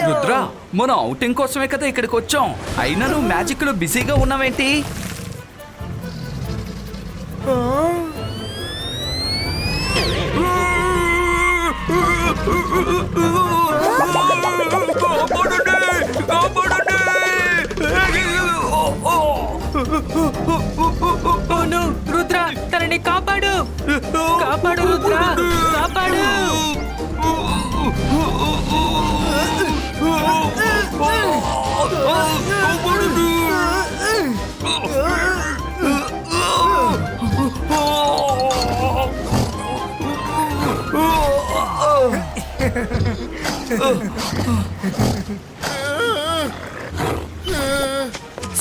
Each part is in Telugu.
రుద్ర, మనం అవుటింగ్ కోసమే కదా ఇక్కడికి వచ్చాం. అయినా నువ్వు మ్యాజిక్ లో బిజీగా ఉన్నావేంటి? రుద్ర, తనని కాపాడు, కాపాడు రుద్ర, కాపాడు.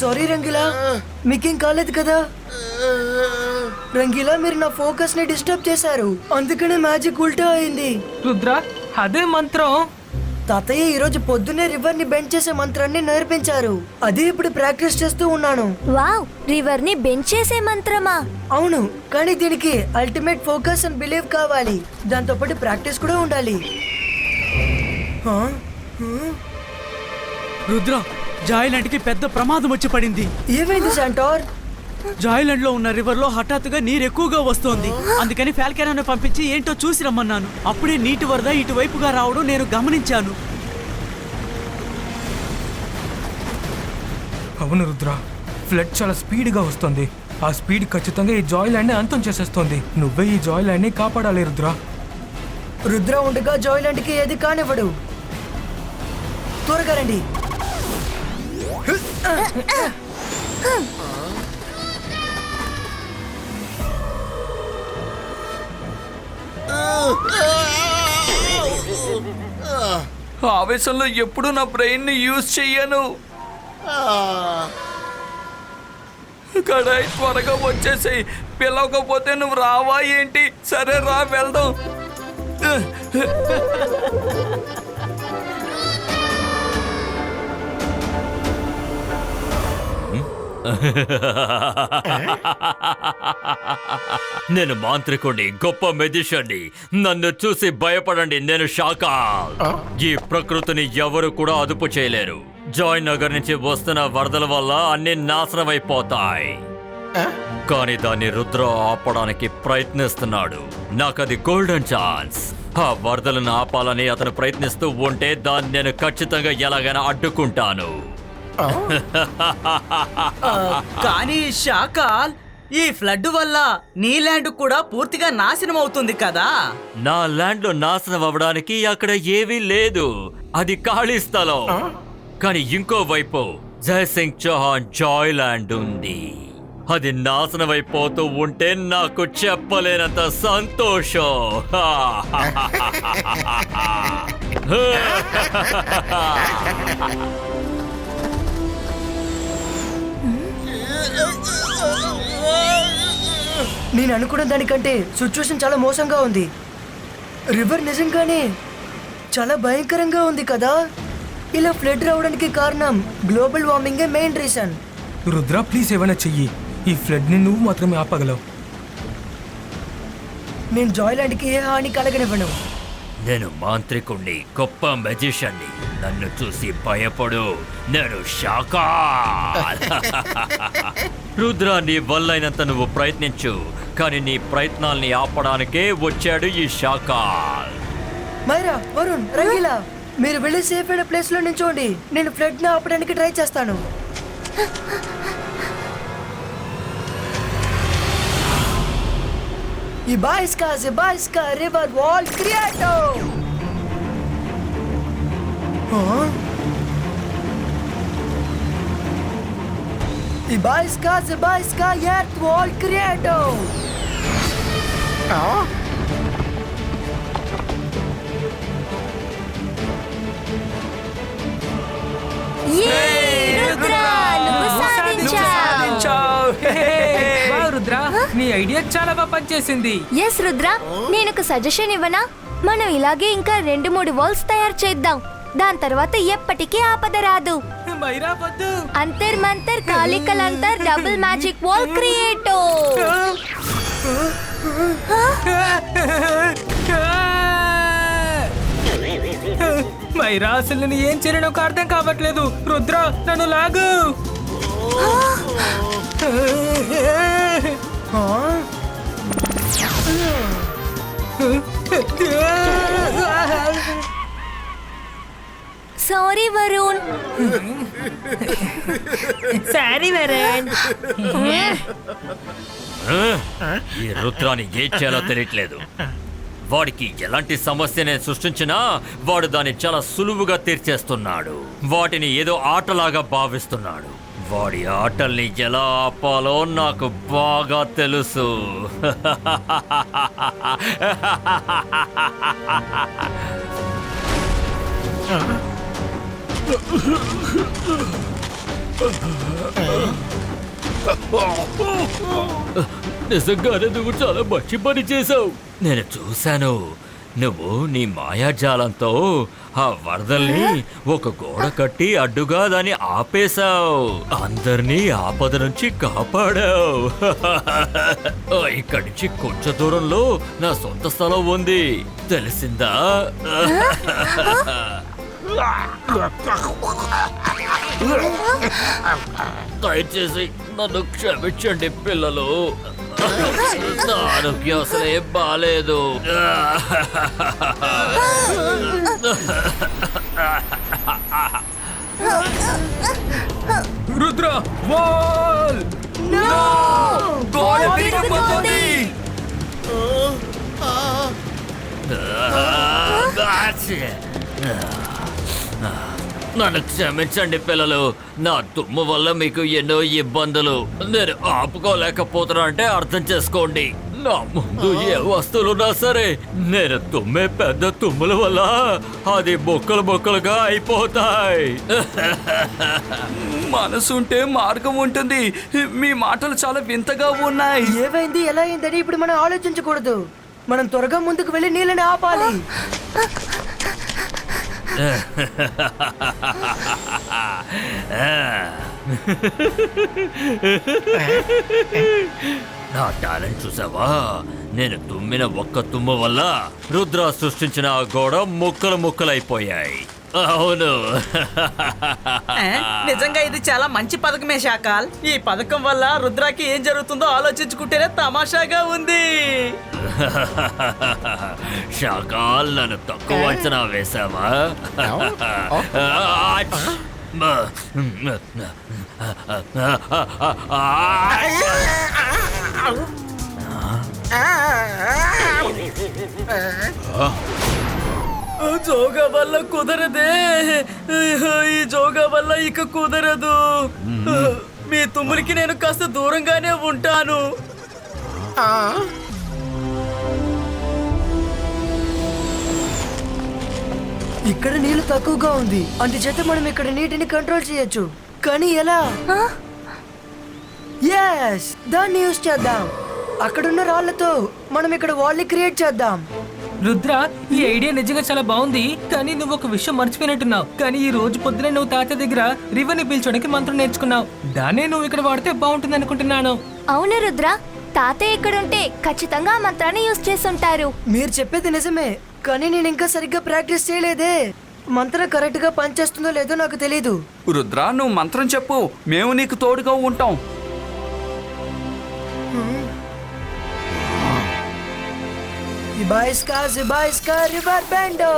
సారీ రంగిలా, మీకేం కాలేదు కదా? రంగిలా, మీరు నా ఫోకస్ ని డిస్టర్బ్ చేశారు, అందుకనే మ్యాజిక్ ఉల్టా అయింది. రుద్ర, అదే మంత్రం. తాతయ్య ఈరోజు పొద్దున్నే రివర్ ని బెండ్ చేసే మంత్రాన్ని నేర్పించారు. అదే ఇప్పుడు ప్రాక్టీస్ చేస్తూ ఉన్నాను. వావ్, రివర్ ని బెండ్ చేసే మంత్రమా? అవును, కానీ దీనికి అల్టిమేట్ ఫోకస్ అండ్ బిలీవ్ కావాలి. దాంతో పాటు ప్రాక్టీస్ కూడా ఉండాలి. రుద్ర, జాయిలాండ్ కి పెద్ద ప్రమాదం వచ్చి పడింది. ఏమైంది శాంటార్? జాయిలాండ్ లో ఉన్న రివర్ లో హఠాత్తుగా నీరు ఎక్కువగా వస్తోంది. అందుకని ఫాల్కన్ పంపించి ఏంటో చూసి రమ్మన్నాను. అప్పుడే నీటి వరద ఇటువైపుగా రావడం నేను గమనించాను. అవును రుద్ర, ఫ్లడ్ చాలా స్పీడ్గా వస్తుంది. ఆ స్పీడ్ ఖచ్చితంగా ఈ జాయిలాండ్ ని అంతం చేసేస్తుంది. నువ్వే ఈ జాయిలాండ్ ని కాపాడాలి రుద్ర. రుద్ర ఉండగా జాయిలాండ్ కి ఏది కానివ్వడు. త్వరగా రండి. ఆవేశంలో ఎప్పుడు నా బ్రెయిన్ ని యూజ్ చెయ్యను. కడాయి, త్వరగా వచ్చేసి, పిలవకపోతే నువ్వు రావా ఏంటి? సరే రా, వెళ్దాం. నేను మాంత్రికుడిని, గొప్ప మెజిషియన్ని. నన్ను చూసి భయపడండి, నేను షాకాల్. ఈ ప్రకృతిని ఎవరు కూడా అదుపు చేయలేరు. జాయ్ నగర్ నుంచి వస్తున్న వరదల వల్ల అన్ని నాశనమైపోతాయి. కానీ దాన్ని రుద్ర ఆపడానికి ప్రయత్నిస్తున్నాడు. నాకది గోల్డెన్ ఛాన్స్. ఆ వరదలను ఆపాలని అతను ప్రయత్నిస్తూ ఉంటే దాన్ని నేను ఖచ్చితంగా ఎలాగైనా అడ్డుకుంటాను. కానీ షాకాల్, ఈ ఫ్లడ్ వల్ల నీ ల్యాండ్ కూడా పూర్తిగా నాశనం అవుతుంది కదా. నా ల్యాండ్ లో నాశనం అవ్వడానికి అక్కడ ఏవీ లేదు, అది ఖాళీ స్థలం. కానీ ఇంకోవైపు జయసింగ్ చౌహాన్ జాయ్ ల్యాండ్ ఉంది. అది నాశనం అయిపోతూ ఉంటే నాకు చెప్పలేనంత సంతోషం. నేను అనుకున్న దానికంటే సిచ్యువేషన్ చాలా మోసంగా ఉంది. రివర్ నిజంగానే చాలా భయంకరంగా ఉంది కదా. ఇలా ఫ్లడ్ రావడానికి కారణం గ్లోబల్ వార్మింగే మెయిన్ రీజన్. రుద్ర, ప్లీజ్ ఏమైనా చెయ్యి. ఈ ఫ్లడ్ ని నువ్వు మాత్రమే ఆపగలవు. నేను జాయ్లాండ్కి ఏ హాని కలగనివ్వను. నేను మాంత్రికుణ్ణి, గొప్ప మెజిషియన్ని. నన్ను చూసి భయపడు, నేను షాకాల్. రుద్ర, నీ వల్లైనంత నువ్వు ప్రయత్నించు, కానీ నీ ప్రయత్నాల్ని ఆపడానికే వచ్చాడు ఈ షాకాల్. మైరా, వరుణ్, రంగీలా, మీరు వెళ్ళి సేఫ్ అయిన ప్లేస్ లో నించోండి. నేను ఫ్లడ్ ని ఆపడానికి ట్రై చేస్తాను. Ibaiska river wall creato. Ibaiska earth wall creato. Rudra, నీ ఐడియా చాలా బాగా పనిచేసింది. ఎస్ రుద్ర, నేను ఒక సజెషన్ ఇవ్వనా? మనం ఇలాగే ఇంకా 2-3 వాల్స్ తయారు చేద్దాం. దాని తర్వాత ఎప్పటికీ ఆపద రాదు. అంతర్ మంతర్ కాళికలంతర్ డబుల్ మ్యాజిక్ వాల్ క్రియేటో. మైరా అసలు నేను ఏం చేయలేనో నాకు అర్థం కావట్లేదు. రుద్ర నన్ను లాగు. ఆ? సారీ వరుణ్. సారీ వరుణ్. ఈ రుద్రాన్ని ఏం చేయాలో తెలియట్లేదు. వాడికి ఎలాంటి సమస్య నేను సృష్టించినా వాడు దాన్ని చాలా సులువుగా తీర్చేస్తున్నాడు. వాటిని ఏదో ఆటలాగా భావిస్తున్నాడు. వాడి ఆటల్ని ఎలా ఆపాలో నాకు బాగా తెలుసు. నిజంగానే నువ్వు చాలా మంచి పని చేసావు. నేను చూశాను. నువ్వు నీ మాయాజాలంతో ఆ వరదల్ని ఒక గోడ కట్టి అడ్డుగా దాన్ని ఆపేశావు. అందరినీ ఆపద నుంచి కాపాడావు. ఇక్కడి నుంచి కొంచెం దూరంలో నా సొంత స్థలం ఉంది, తెలిసిందా? దయచేసి నన్ను క్షమించండి పిల్లలు. నా ఆరోగ్యం అసలే బాలేదు. రుద్ర వాల్! గోడ విరిగిపోతుంది. నన్ను క్షమించండి పిల్లలు. నా తుమ్ము వల్ల మీకు ఎన్నో ఇబ్బందులు. నేను ఆపుకోలేకపోతున్నా అంటే అర్థం చేసుకోండి. నా ముందు ఏ వస్తువులున్నా సరే నేను తుమ్మే పెద్ద తుమ్ముల వల్ల అది బొక్కలు బొక్కలుగా అయిపోతాయి. మనసుంటే మార్గం ఉంటుంది. మీ మాటలు చాలా వింతగా ఉన్నాయి. ఏమైంది ఎలా అయిందని ఇప్పుడు మనం ఆలోచించకూడదు. మనం త్వరగా ముందుకు వెళ్ళి నీళ్ళని ఆపాలి. నా టాలెంట్ చూసావా? నేను తుమ్మిన ఒక్క తుమ్ము వల్ల రుద్ర సృష్టించిన ఆ గోడ ముక్కలు ముక్కలైపోయాయి. అవును. నిజంగా ఇది చాలా మంచి పథకమే శాకాల్. ఈ పథకం వల్ల రుద్రాకి ఏం జరుగుతుందో ఆలోచించుకుంటేనే తమాషాగా ఉంది. శాకాల్, నన్ను తక్కువ అంచనా వేశావా? జోగా వల్ల కుదరదే. ఈ జోగా వల్ల ఇక కుదరదు. మీ తుమ్ములకి నేను కాస్త దూరంగానే ఉంటాను. ఇక్కడ నీళ్లు తక్కువగా ఉంది, అందుచేత మనం ఇక్కడ నీటిని కంట్రోల్ చేయొచ్చు. కానీ ఎలా? ఎస్, దాన్ని యూజ్ చేద్దాం. అక్కడున్న రాళ్లతో మనం ఇక్కడ వాల్ని క్రియేట్ చేద్దాం. రుద్ర, ఈ ఐడియా నిజంగా చాలా బాగుంది. కానీ నువ్వు ఒక విషయం మర్చిపోయినట్టున్నావు. కానీ ఈ రోజు పొద్దునే నువ్వు తాత దగ్గర రివర్ ని పీల్చడానికి మంత్రం నేర్చుకున్నావు. దాన్నే నువ్వు ఇక్కడ వాడితే బాగుంటుంది అనుకుంటున్నాను. అవును రుద్ర, తాతయ్య ఇక్కడుంటే ఖచ్చితంగా ఆ మంత్రాన్ని యూజ్ చేస్తుంటారు. మీరు చెప్పేది నిజమే, కానీ నేను ఇంకా సరిగ్గా ప్రాక్టీస్ చేయలేదే. మంత్రం కరెక్ట్ గా పనిచేస్తుందో లేదో నాకు తెలీదు. రుద్ర, నువ్వు మంత్రం చెప్పు, మేము నీకు తోడుగా ఉంటాం. Zibaisca, River Bendo.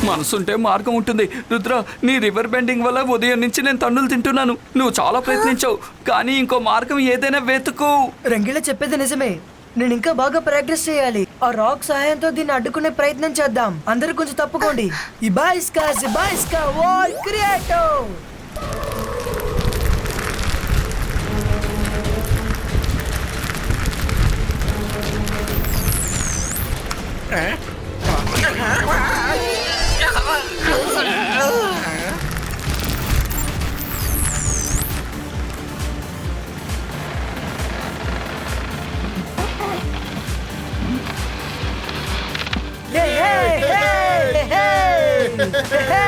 మనసుంటే మార్గం ఉంటుంది. రుద్ర, నీ రివర్ బెండింగ్ వల్ల ఉదయం నుంచి నేను తన్నులు తింటున్నాను. నువ్వు చాలా ప్రయత్నించావు, కానీ ఇంకో మార్గం ఏదైనా వెతుకు. రంగిలా చెప్పేది నిజమే. నేను ఇంకా బాగా ప్రాక్టీస్ చేయాలి. ఆ రాక్ సహాయంతో దీన్ని అడ్డుకునే ప్రయత్నం చేద్దాం. అందరూ కొంచెం తప్పుకోండి. Zibaisca, wall creato. హే!